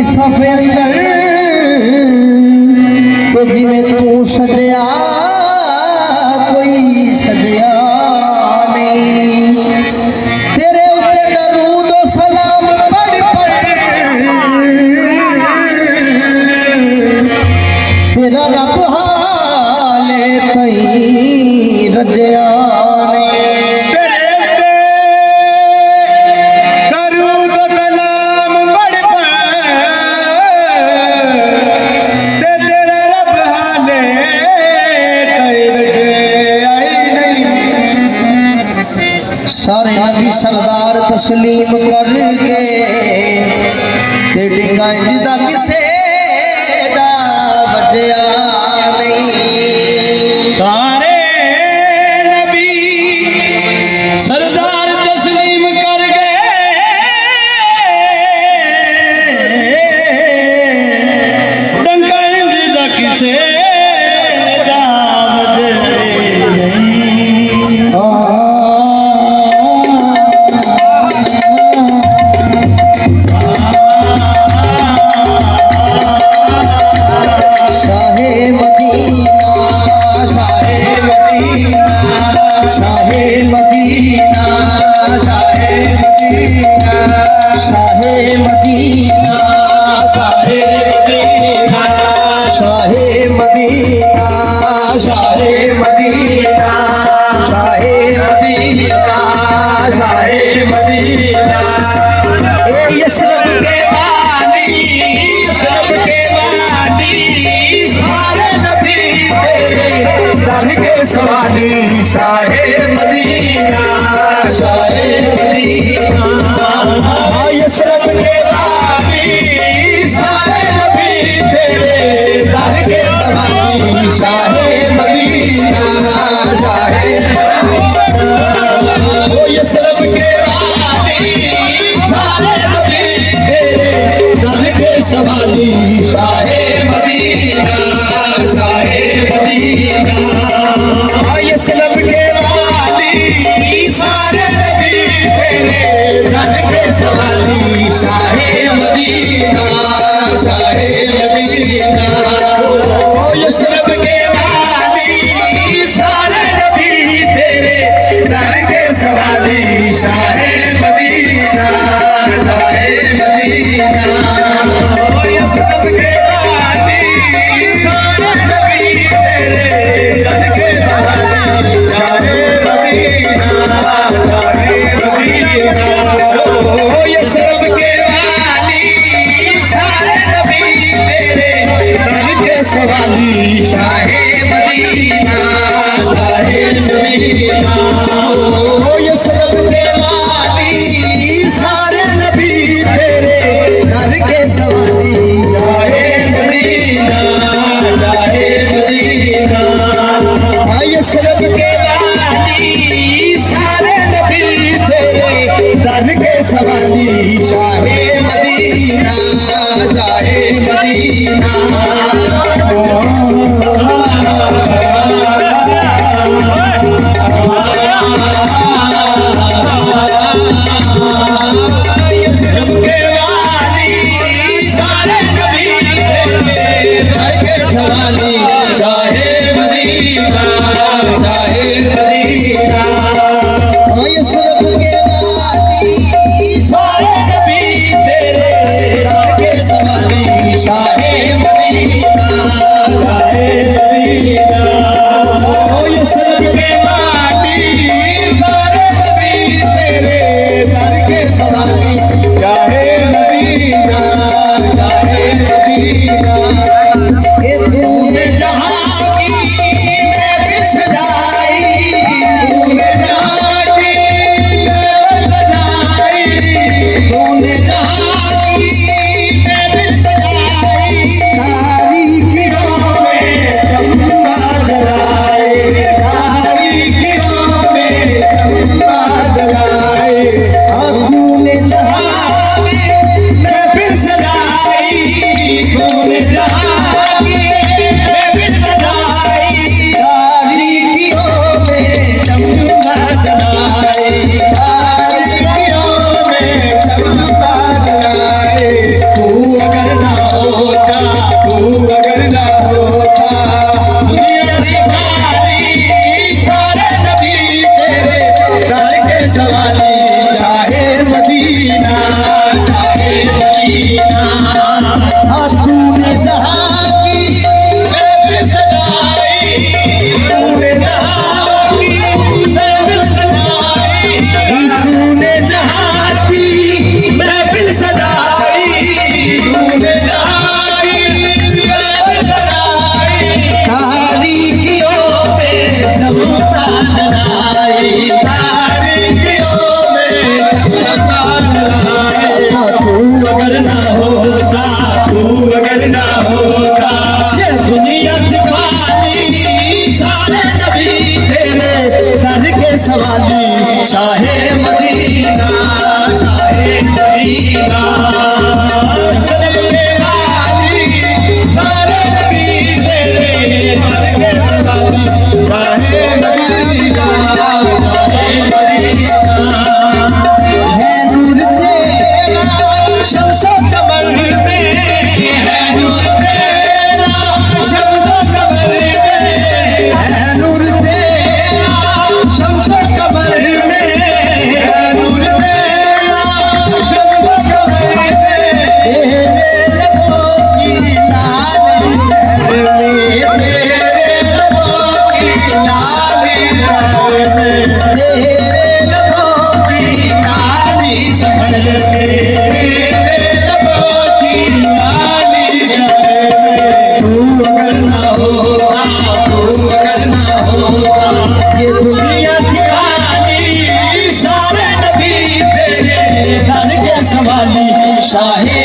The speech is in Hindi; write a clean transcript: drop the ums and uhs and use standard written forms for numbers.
सफे अंदर तो जिमें तू सजया कोई सजया नहीं। तेरे उत्ते दरूद ओ सलाम पढ़ पढ़ तेरा रब हाले कई रजया सारे नबी सरदार तस्लीम कर गए तेरी गायदा किसे दा बजया नहीं। सारे नबी सरदार तस्लीम कर गए डंका जिदा किसे दा बजया नहीं। सवाली शाहे मदीना शाहे मदीना यशरफ के वाली सारे नबी तेरे दर के सवाली शाहे मदीना शाहे यशरफ के वाली सारे नबी तेरे दर के सवाली शाहे मदीना शाहे मदीना यशरफ के वाली सारे नबी तेरे दर के सवाली शाहे मदीना शाहे मदीना यशरफ के वाली सारे नबी तेरे दर के सवाली शाहे मदीना शाहे मदीना यशरफ के वाली सारे नबी तेरे दर के सवाली यशरफ के वाली सारे नबी तेरे दर के सवाली शाहे मदीना शाहे मदीना यशरफ के वाली सारे नबी तेरे दर के सवाली शाहे मदीना शाहे मदीना यशरफ के वाली सारे नबी तेरे दर के सवाली शाहे मदीना शाहे मदीना यशरफ के वाली सारे नबी तेरे दर के सवाली शाहे मदीना शाहे मदीना यशरफ के वाली सारे नबी तेरे दर के सवाली शाहे मदीना सवाली शाहे मदीना शाहे मदीना तूने जहां की महफिल सजाई तूने जहां की महफिल सजाई तूने जहां की महफिल सजाई तूने जहां की महफिल सजाई तारीखियों पे सबका जलाई तारीखियों में सबका जलाई तू अगर ना होता तू अगर ना होता ये दुनिया दिखानी सारे नबी तेरे दर के सवाली शाहे मदीना शाहे मदीना सनम के वाली सारे नबी तेरे दर के सवाली शाहे मदीना शाहे मदीना है नूर तेरा शम्सो कमर में है नूर तेरा शम्सो कमर में है नूर तेरा शम्सो कमर में है नूर तेरा शम्सो कमर में तेरे लबों की लाली शहर में तेरे लबों की लाली शहर में तेरे लबों की लाली शहर में तेरे लबों की लाली शहर में तू अगर ना होता तू अगर ना होता ये दुनिया दिखानी सारे नबी तेरे दर के सवाली शाहे